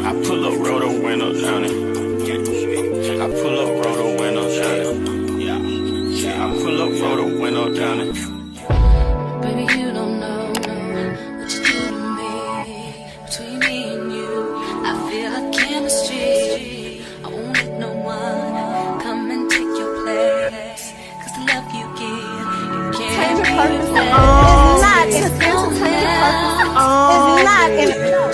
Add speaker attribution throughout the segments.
Speaker 1: I pull up, roll the window down it. I pull up, roll the window down it. I pull up, roll the window down it.
Speaker 2: Baby, you don't know what you do to me. Between me and you, I feel like chemistry. I won't let no one come and take your place. Cause the love you give, you can't replace.
Speaker 3: It's not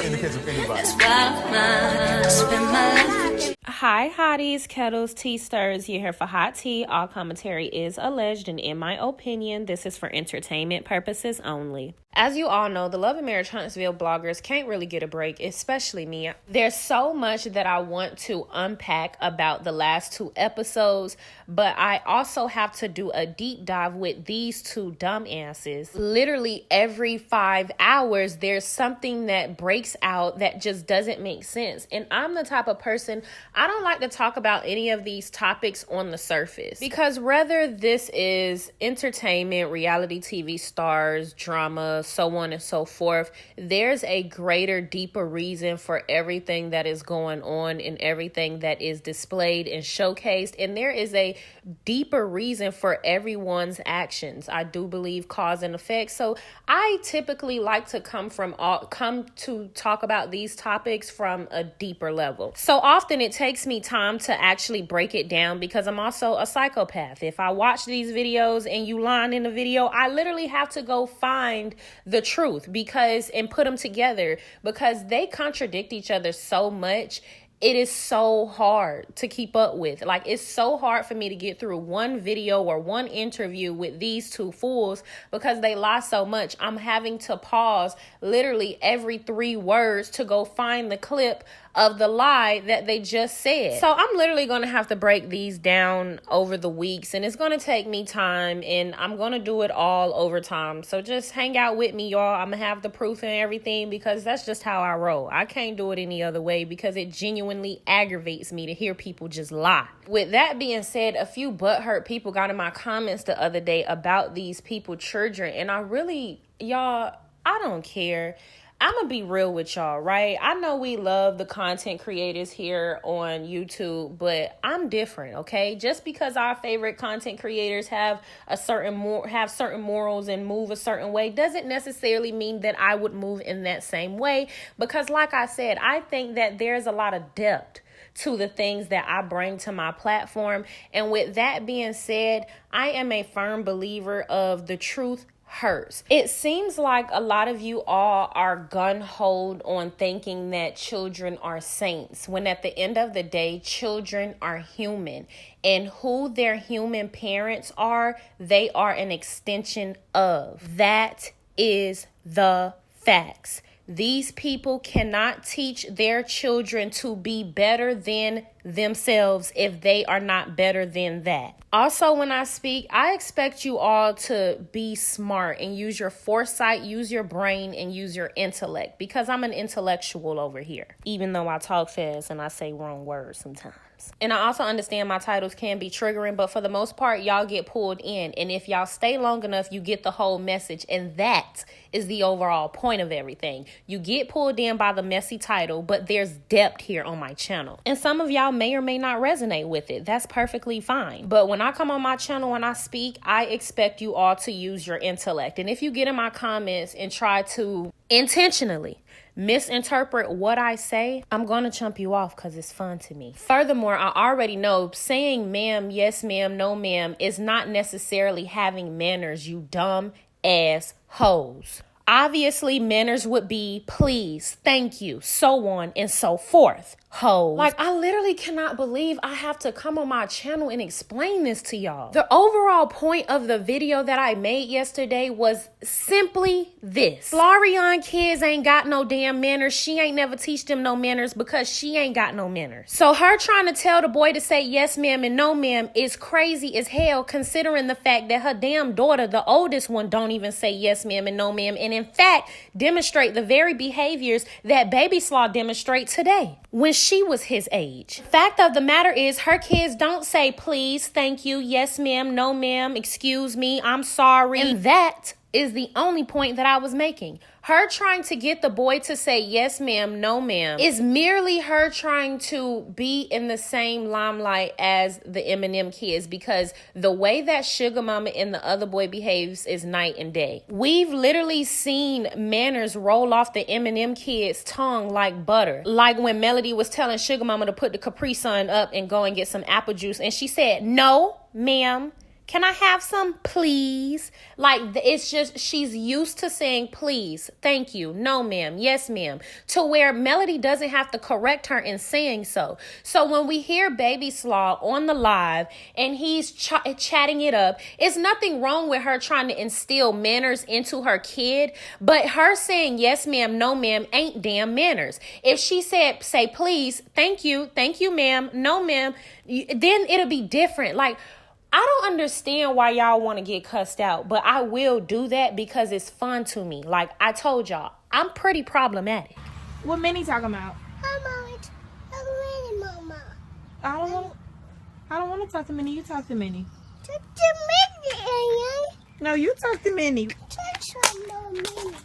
Speaker 3: in the case of anybody.
Speaker 2: That's why I spend my life with you.
Speaker 4: Hi, hotties, kettles, tea stirs. You're here for hot tea. All commentary is alleged, and in my opinion, this is for entertainment purposes only. As you all know, the Love and Marriage Huntsville bloggers can't really get a break, especially me. There's so much that I want to unpack about the last 2 episodes, but I also have to do a deep dive with these 2 dumbasses. Literally every 5 hours, there's something that breaks out that just doesn't make sense. And I'm the type of person, I don't like to talk about any of these topics on the surface, because whether this is entertainment, reality TV stars, drama, so on and so forth, there's a greater, deeper reason for everything that is going on and everything that is displayed and showcased. And there is a deeper reason for everyone's actions. I do believe cause and effect. So I typically like to come to talk about these topics from a deeper level. So often it takes me time to actually break it down, because I'm also a psychopath. If I watch these videos and you line in the video, I literally have to go find the truth and put them together, because they contradict each other so much. It is so hard to keep up with. Like, it's so hard for me to get through one video or one interview with these 2 fools, because they lie so much. I'm having to pause literally every 3 words to go find the clip of the lie that they just said. So I'm literally going to have to break these down over the weeks, and it's going to take me time, and I'm going to do it all over time. So just hang out with me, y'all. I'm going to have the proof and everything, because that's just how I roll. I can't do it any other way, because it genuinely aggravates me to hear people just lie. With that being said, a few butthurt people got in my comments the other day about these people children, and y'all, I don't care. I'm going to be real with y'all, right? I know we love the content creators here on YouTube, but I'm different, okay? Just because our favorite content creators have certain morals and move a certain way doesn't necessarily mean that I would move in that same way, because like I said, I think that there's a lot of depth to the things that I bring to my platform. And with that being said, I am a firm believer of the truth hurts. It seems like a lot of you all are gun-ho on thinking that children are saints, when at the end of the day, children are human. And who their human parents are, they are an extension of. That is the facts. These people cannot teach their children to be better than themselves if they are not better than that. Also, when I speak, I expect you all to be smart and use your foresight, use your brain, and use your intellect, because I'm an intellectual over here, even though I talk fast and I say wrong words sometimes. And I also understand my titles can be triggering, but for the most part, y'all get pulled in. And if y'all stay long enough, you get the whole message. And that is the overall point of everything. You get pulled in by the messy title, but there's depth here on my channel. And some of y'all may or may not resonate with it. That's perfectly fine. But when I come on my channel and I speak, I expect you all to use your intellect. And if you get in my comments and try to intentionally misinterpret what I say, I'm going to chump you off, because it's fun to me. Furthermore, I already know saying ma'am, yes ma'am, no ma'am is not necessarily having manners, you dumb ass hoes. Obviously, manners would be please, thank you, so on and so forth. Hoes. Like, I literally cannot believe I have to come on my channel and explain this to y'all. The overall point of the video that I made yesterday was simply this. Arionne kids ain't got no damn manners. She ain't never teach them no manners, because she ain't got no manners. So her trying to tell the boy to say yes ma'am and no ma'am is crazy as hell, considering the fact that her damn daughter, the oldest one, don't even say yes ma'am and no ma'am, and in fact demonstrate the very behaviors that Baby Slaw demonstrate today when she was his age. Fact of the matter is, her kids don't say please, thank you, yes ma'am, no ma'am, excuse me, I'm sorry. And that is the only point that I was making. Her trying to get the boy to say yes ma'am, no ma'am is merely her trying to be in the same limelight as the Eminem kids, because the way that Sugar Mama and the other boy behaves is night and day. We've literally seen manners roll off the Eminem kids' tongue like butter. Like when Melody was telling Sugar Mama to put the Capri Sun up and go and get some apple juice, and she said, "No, ma'am. Can I have some, please?" Like, it's just, she's used to saying please, thank you, no ma'am, yes ma'am, to where Melody doesn't have to correct her in saying so. So when we hear Baby Slaw on the live and he's chatting it up, it's nothing wrong with her trying to instill manners into her kid, but her saying yes ma'am, no ma'am ain't damn manners. If she said, say please, thank you ma'am, no ma'am, then it'll be different. Like, I don't understand why y'all want to get cussed out, but I will do that because it's fun to me. Like I told y'all, I'm pretty problematic.
Speaker 5: What Minnie talking about?
Speaker 6: Mama.
Speaker 5: I don't want to talk to Minnie. You talk to Minnie.
Speaker 6: Talk to Minnie, Arionne.
Speaker 5: No, you talk to Minnie.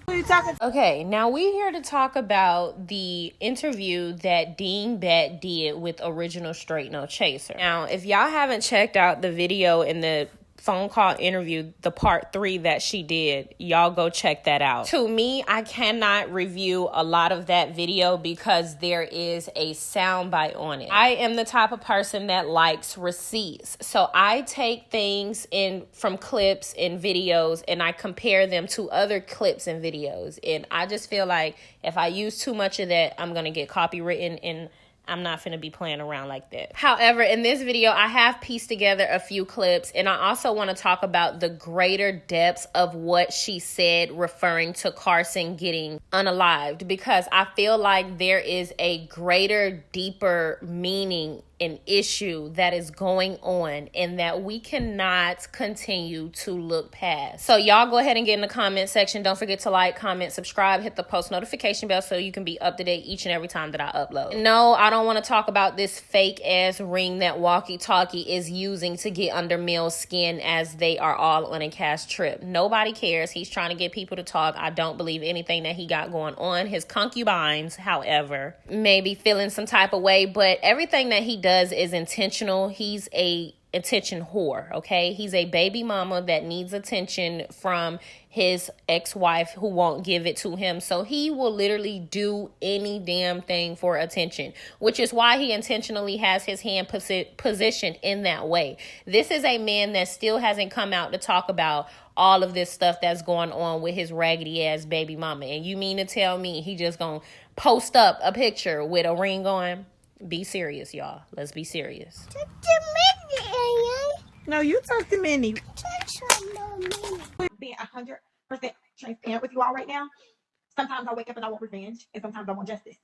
Speaker 5: Who you talking to?
Speaker 4: Okay, now we're here to talk about the interview that Dean Bet did with Original Straight No Chaser. Now, if y'all haven't checked out the video in the phone call interview, the part 3 that she did, y'all go check that out. To me, I cannot review a lot of that video because there is a soundbite on it. I am the type of person that likes receipts, so I take things in from clips and videos and I compare them to other clips and videos, and I just feel like if I use too much of that, I'm gonna get copywritten, and I'm not finna be playing around like that. However, in this video, I have pieced together a few clips, and I also want to talk about the greater depths of what she said referring to Karson getting unalived, because I feel like there is a greater, deeper meaning an issue that is going on and that we cannot continue to look past. So y'all go ahead and get in the comment section. Don't forget to like, comment, subscribe, hit the post notification bell so you can be up to date each and every time that I upload. No, I don't want to talk about this fake ass ring that Walkie Talkie is using to get under Mill's skin as they are all on a cast trip. Nobody cares. He's trying to get people to talk. I don't believe anything that he got going on. His concubines, however, may be feeling some type of way, but everything that he does is intentional. He's a attention whore, okay? He's a baby mama that needs attention from his ex-wife who won't give it to him. So he will literally do any damn thing for attention, which is why he intentionally has his hand positioned in that way. This is a man that still hasn't come out to talk about all of this stuff that's going on with his raggedy ass baby mama. And you mean to tell me he just gonna post up a picture with a ring on? Be serious, y'all. Let's be serious.
Speaker 6: Talk to Minnie, Arionne.
Speaker 5: No, you talk to Minnie.
Speaker 6: Talk to Minnie.
Speaker 5: Being 100% transparent with you all right now. Sometimes I wake up and I want revenge, and sometimes I want justice.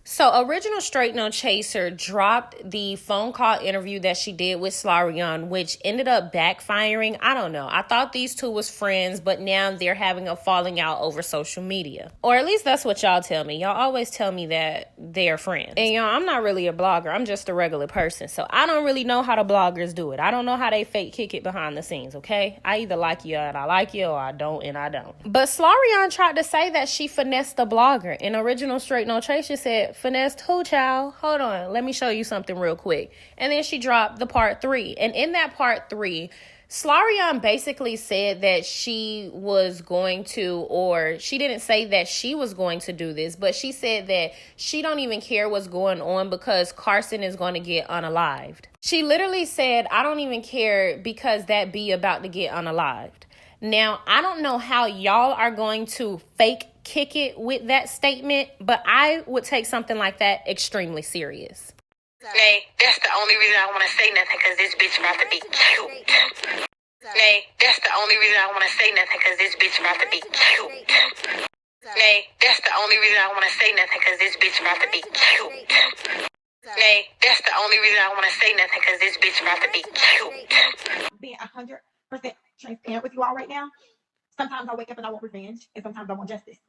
Speaker 4: So Original Straight No Chaser dropped the phone call interview that she did with Arionne, which ended up backfiring. I don't know. I thought these two was friends, but now they're having a falling out over social media. Or at least that's what y'all tell me. Y'all always tell me that they're friends. And y'all, I'm not really a blogger. I'm just a regular person. So I don't really know how the bloggers do it. I don't know how they fake kick it behind the scenes, okay? I either like you and I like you, or I don't and I don't. But Arionne tried to say that she finessed the blogger, and Original Straight No Chaser said, finessed who, child? Hold on, let me show you something real quick. And then she dropped the part 3. And in that part 3, Arionne basically said that she was going to, or she didn't say that she was going to do this, but she said that she don't even care what's going on because Karson is going to get unalived. She literally said, I don't even care because that be about to get unalived. Now, I don't know how y'all are going to fake kick it with that statement, but I would take something like that extremely serious.
Speaker 7: Nay, that's the only reason I want to say nothing, because this bitch about to be cute. Nay, that's the only reason I want to say nothing, because this bitch about to be cute. Nay, that's the only reason I want to say nothing, because this bitch about to be cute. Nay, that's the only reason I want to say nothing, because this bitch about to be cute.
Speaker 5: Being 100% transparent with you all right now. Sometimes I wake up and I want revenge, and sometimes I want justice.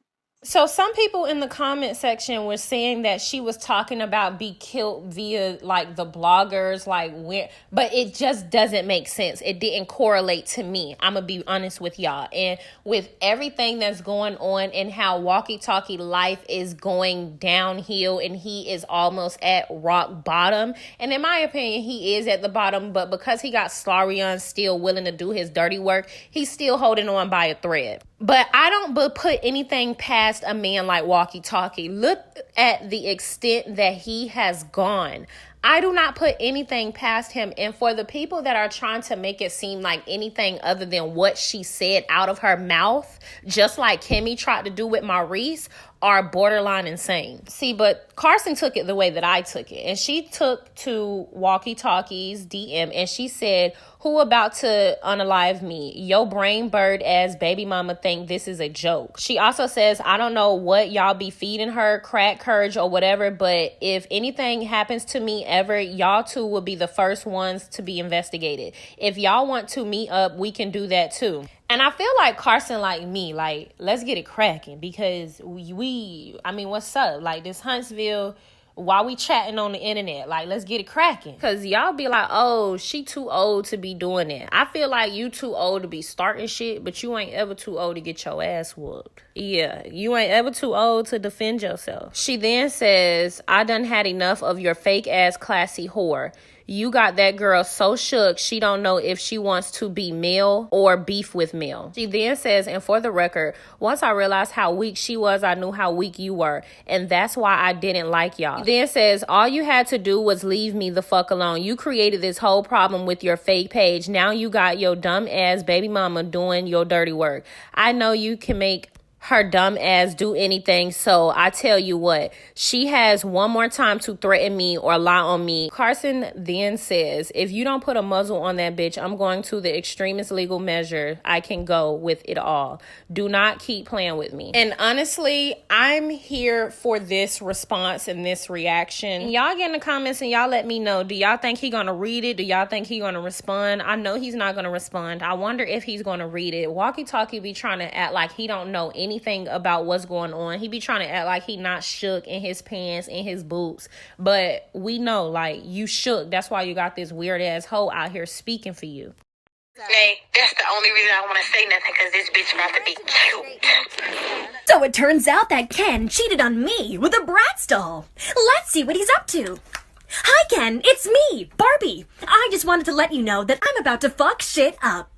Speaker 4: So some people in the comment section were saying that she was talking about be killed via like the bloggers, like where, but it just doesn't make sense. It didn't correlate to me. I'm gonna be honest with y'all. And with everything that's going on and how Walkie Talkie life is going downhill and he is almost at rock bottom. And in my opinion, he is at the bottom, but because he got Arionne still willing to do his dirty work, he's still holding on by a thread. But I don't put anything past a man like Walkie Talkie. Look at the extent that he has gone. I do not put anything past him. And for the people that are trying to make it seem like anything other than what she said out of her mouth, just like Kimmy tried to do with Maurice, are borderline insane. See, but Karson took it the way that I took it. And she took to Walkie Talkie's DM and she said, who about to unalive me? Yo brain bird ass baby mama think this is a joke. She also says, I don't know what y'all be feeding her, crack, courage, or whatever, but if anything happens to me ever, y'all two will be the first ones to be investigated. If y'all want to meet up, we can do that too. And I feel like Karson like me, like, let's get it cracking because I mean, what's up? Like this Huntsville, while we chatting on the internet, like, let's get it cracking. Because y'all be like, oh, she too old to be doing that. I feel like you too old to be starting shit, but you ain't ever too old to get your ass whooped. Yeah, you ain't ever too old to defend yourself. She then says, I done had enough of your fake ass classy whore. You got that girl so shook she don't know if she wants to be male or beef with male. She then says, and for the record, once I realized how weak she was, I knew how weak you were. And that's why I didn't like y'all. She then says, all you had to do was leave me the fuck alone. You created this whole problem with your fake page. Now you got your dumb ass baby mama doing your dirty work. I know you can make her dumb ass do anything, so I tell you what, she has one more time to threaten me or lie on me. Karson then says, if you don't put a muzzle on that bitch, I'm going to the extremest legal measure I can go with it all. Do not keep playing with me. And honestly, I'm here for this response and this reaction. And y'all get in the comments and y'all let me know, do y'all think he gonna read it? Do y'all think he gonna respond? I know he's not gonna respond. I wonder if he's gonna read it. Walkie Talkie be trying to act like he don't know anything about what's going on. He be trying to act like he not shook in his pants, in his boots. But we know, like, you shook. That's why you got this weird ass hoe out here speaking for you.
Speaker 7: Nay, that's the only reason I want to say nothing, because this bitch about to be cute.
Speaker 8: So it turns out that Ken cheated on me with a Bratz doll. Let's see what he's up to. Hi Ken, it's me, Barbie. I just wanted to let you know that I'm about to fuck shit up.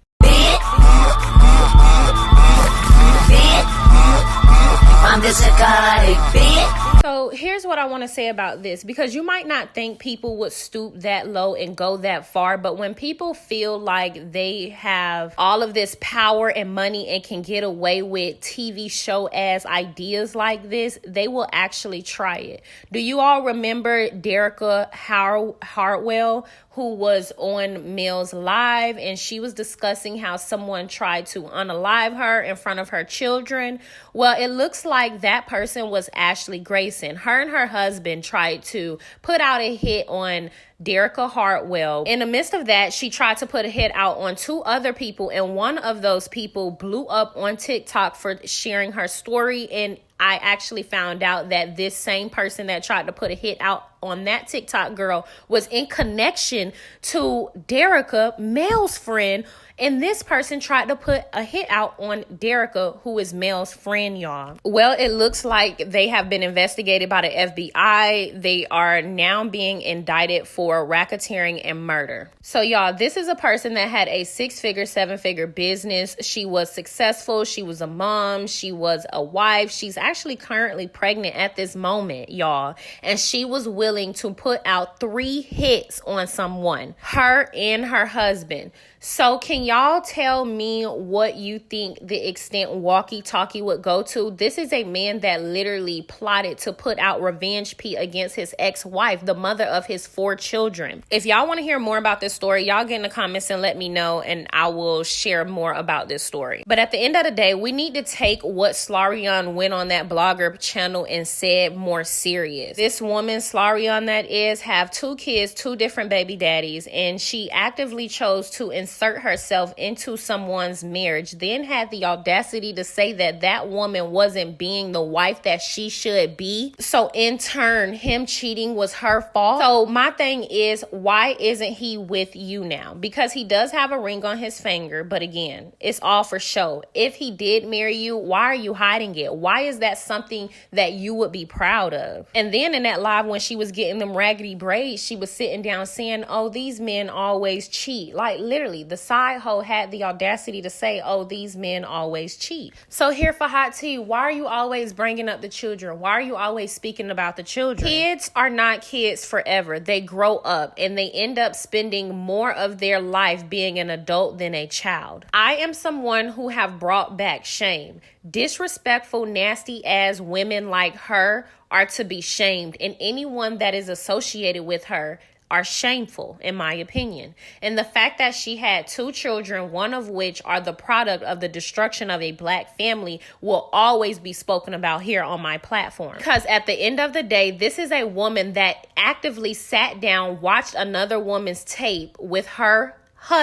Speaker 8: I'm the psychotic bitch.
Speaker 4: So here's what I want to say about this, because you might not think people would stoop that low and go that far, but when people feel like they have all of this power and money and can get away with TV show ass ideas like this, they will actually try it. Do you all remember Derica Hartwell, who was on Mills Live, and she was discussing how someone tried to unalive her in front of her children? Well, it looks like that person was Ashley Grayson. Her and her husband tried to put out a hit on Derica Hartwell. In the midst of that, she tried to put a hit out on two other people, and one of those people blew up on TikTok for sharing her story. And I actually found out that this same person that tried to put a hit out on that TikTok girl was in connection to Derica, Mel's friend. And this person tried to put a hit out on Derica, who is Mel's friend, y'all. Well, it looks like they have been investigated by the FBI. They are now being indicted for racketeering and murder. So, y'all, this is a person that had a 6-figure, 7-figure business. She was successful. She was a mom. She was a wife. She's actually currently pregnant at this moment, y'all. And she was willing to put out 3 hits on someone, her and her husband. So can y'all tell me what you think the extent Walkie Talkie would go to? This is a man that literally plotted to put out revenge P against his ex-wife, the mother of his 4 children. If y'all want to hear more about this story, y'all get in the comments and let me know, and I will share more about this story. But at the end of the day, we need to take what Arionne went on that blogger channel and said more serious. This woman, Arionne, Arionne, that is, have 2 kids, 2 different baby daddies, and she actively chose to insert herself into someone's marriage, then had the audacity to say that that woman wasn't being the wife that she should be. So in turn, him cheating was her fault. So my thing is, why isn't he with you now? Because he does have a ring on his finger, but again, it's all for show. If he did marry you, why are you hiding it? Why is that something that you would be proud of? And then in that live, when she was getting them raggedy braids, she was sitting down saying, oh, these men always cheat. Like literally, the side hoe had the audacity to say, oh, these men always cheat. So here for hot tea, why are you always bringing up the children? Why are you always speaking about the children? Kids are not kids forever. They grow up and they end up spending more of their life being an adult than a child. I am someone who have brought back shame. Disrespectful, nasty ass women like her are to be shamed, and anyone that is associated with her are shameful, in my opinion. And the fact that she had 2 children, one of which are the product of the destruction of a black family, will always be spoken about here on my platform. Because at the end of the day, this is a woman that actively sat down, watched another woman's tape with her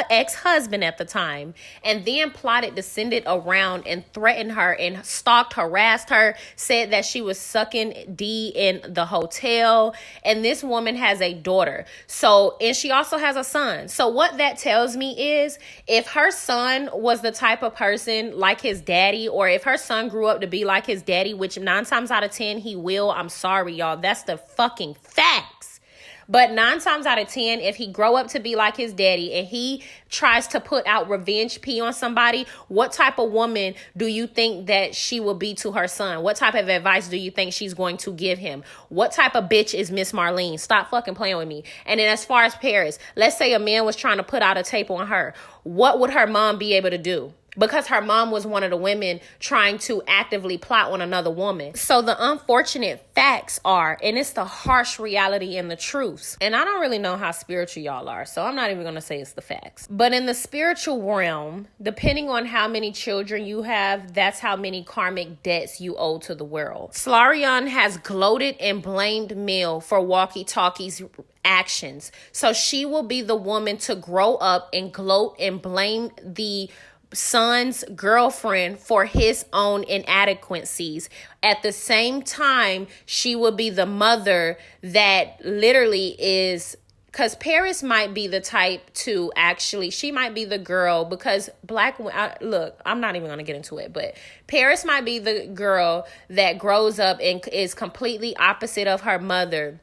Speaker 4: ex-husband at the time, and then plotted to send it around and threaten her and stalked, harassed her, said that she was sucking D in the hotel. And this woman has a daughter. So, and she also has a son. So what that tells me is, if her son was the type of person like his daddy, or if her son grew up to be like his daddy, which 9 times out of 10 he will, I'm sorry, y'all, that's the fucking facts. But 9 times out of 10, if he grow up to be like his daddy and he tries to put out revenge pee on somebody, what type of woman do you think that she will be to her son? What type of advice do you think she's going to give him? What type of bitch is Miss Marlene? Stop fucking playing with me. And then as far as Paris, let's say a man was trying to put out a tape on her. What would her mom be able to do? Because her mom was one of the women trying to actively plot on another woman. So the unfortunate facts are, and it's the harsh reality and the truths. And I don't really know how spiritual y'all are, so I'm not even going to say it's the facts. But in the spiritual realm, depending on how many children you have, that's how many karmic debts you owe to the world. Arionne has gloated and blamed Mel for walkie-talkies actions. So she will be the woman to grow up and gloat and blame the son's girlfriend for his own inadequacies. At the same time, she will be the mother that literally is, because Paris might be the type to actually, she might be the girl, because black, look, I'm not even going to get into it, but Paris might be the girl that grows up and is completely opposite of her mother.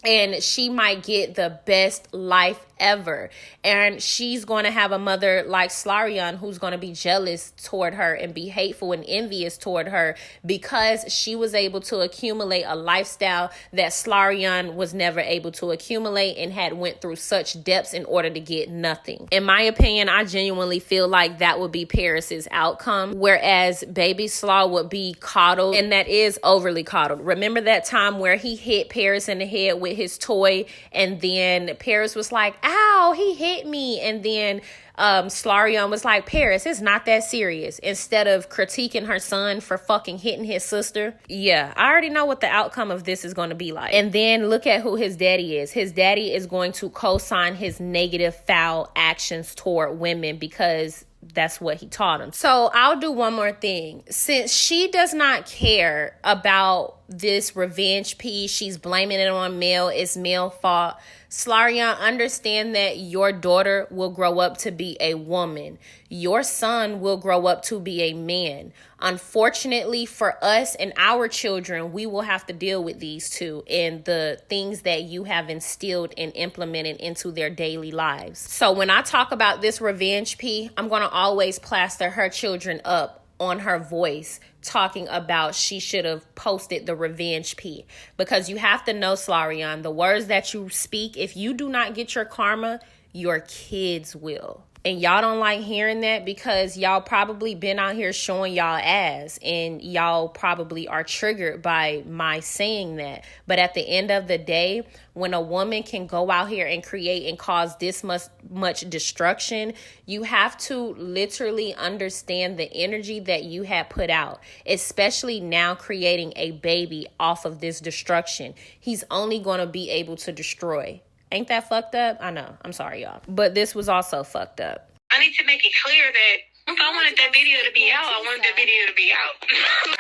Speaker 4: And she might get the best life ever. And she's going to have a mother like Arionne who's going to be jealous toward her and be hateful and envious toward her, because she was able to accumulate a lifestyle that Arionne was never able to accumulate and had went through such depths in order to get nothing. In my opinion, I genuinely feel like that would be Paris's outcome, whereas baby Slaw would be coddled, and that is overly coddled. Remember that time where he hit Paris in the head with his toy, and then Paris was like, ow, he hit me, and then Arionne was like, Paris, it's not that serious, instead of critiquing her son for fucking hitting his sister. Yeah, I already know what the outcome of this is going to be like. And then look at who his daddy is. His daddy is going to co-sign his negative, foul actions toward women, because that's what he taught him. So I'll do one more thing. Since she does not care about this revenge piece, she's blaming it on Mel, it's Mel's fault. Arionne, understand that your daughter will grow up to be a woman. Your son will grow up to be a man. Unfortunately for us and our children, we will have to deal with these two and the things that you have instilled and implemented into their daily lives. So when I talk about this revenge P, I'm going to always plaster her children up on her voice, talking about she should have posted the revenge P, because you have to know, Arionne, the words that you speak, if you do not get your karma, your kids will. And y'all don't like hearing that because y'all probably been out here showing y'all ass and y'all probably are triggered by my saying that. But at the end of the day, when a woman can go out here and create and cause this much destruction, you have to literally understand the energy that you have put out, especially now creating a baby off of this destruction. He's only going to be able to destroy. Ain't that fucked up? I know. I'm sorry, y'all. But this was also fucked up.
Speaker 7: I need to make it clear that if I wanted that video to be out, I wanted that video to be out.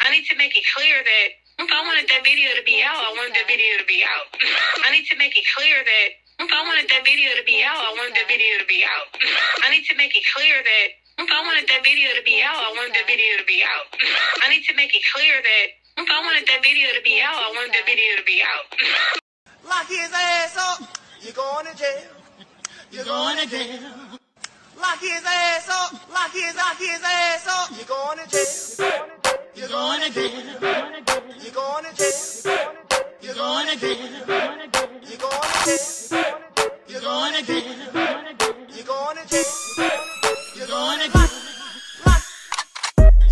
Speaker 7: I need to make it clear that if I wanted that video to be out, I wanted that video to be out. I need to make it clear that if I wanted that video to be out, I wanted that video to be out. I need to make it clear that if I wanted that video to be out, I wanted that video to be out. I need to make it clear that if I wanted that video to be out, I wanted that video to be out.
Speaker 9: Lock his ass up. You're going to jail. You're going to jail. Lock his ass up. Lock his ass up. You're going to jail. You're going to jail. You're going to jail. You're going to jail. You're going to jail. You're going to jail. You're going to jail. You're going to jail. You're going to jail.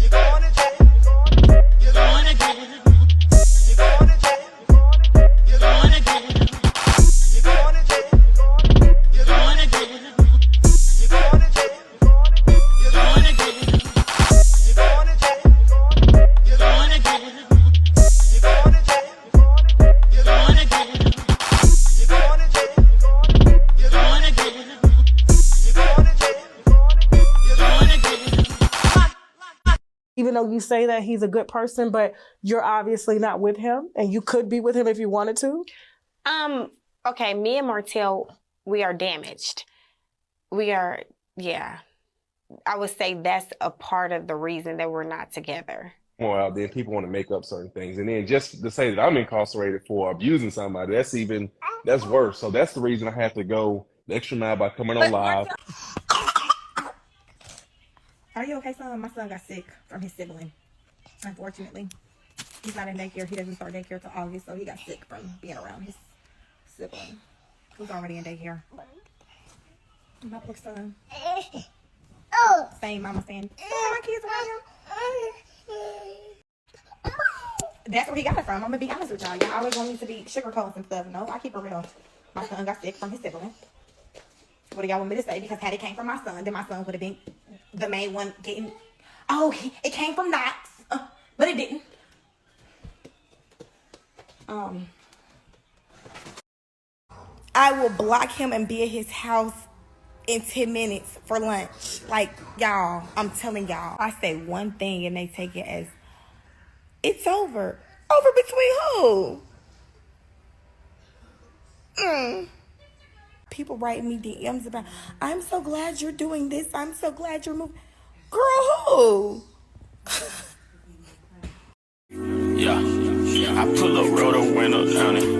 Speaker 9: You're going to jail. You're going to jail. You're going to jail.
Speaker 10: Even though you say that he's a good person, but you're obviously not with him, and you could be with him if you wanted to.
Speaker 11: Okay, me and Martell, we are damaged. We are, yeah. I would say that's a part of the reason that we're not together.
Speaker 12: Well, then people want to make up certain things. And then just to say that I'm incarcerated for abusing somebody, that's worse. So that's the reason I have to go the extra mile by coming on live.
Speaker 5: Are you okay, son? My son got sick from his sibling. Unfortunately, he's not in daycare. He doesn't start daycare till August, so he got sick from being around his sibling who's already in daycare. My poor son. Same mama saying, my kids around him. That's where he got it from. I'm gonna be honest with y'all. Y'all always want me to be sugarcoating and stuff. No, I keep it real. My son got sick from his sibling. What do y'all want me to say? Because had it came from my son, then my son would have been the main one getting. Oh, it came from Knox, but it didn't. I will block him and be at his house in 10 minutes for lunch. Like, y'all, I'm telling y'all. I say one thing and they take it as, it's over. Over between who? People write me DMs about, I'm so glad you're doing this. I'm so glad you're moving. Girl, who?
Speaker 1: Yeah, I pull up, roll the window down it.